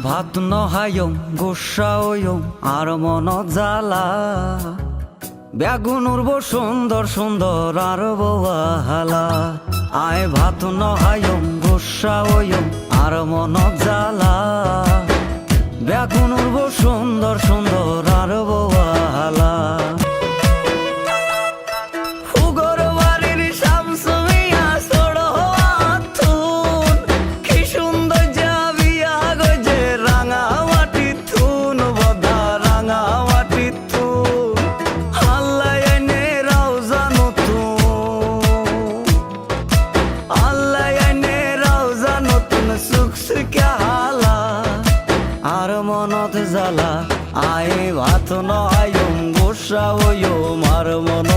ভাত নহায়ম গোসাওয়ম আর মনত জ্বালা বেগুন উড়ব সুন্দর সুন্দর আর বহালা আয় ভাত নহায়ম গোসাওয়ম আর মনত জ্বালা বেগুন উড়ব সুন্দর সুন্দর আর বহালা আর মনত জ্বালা আয় ভাত নয়ম গোসাওয়ম আর মন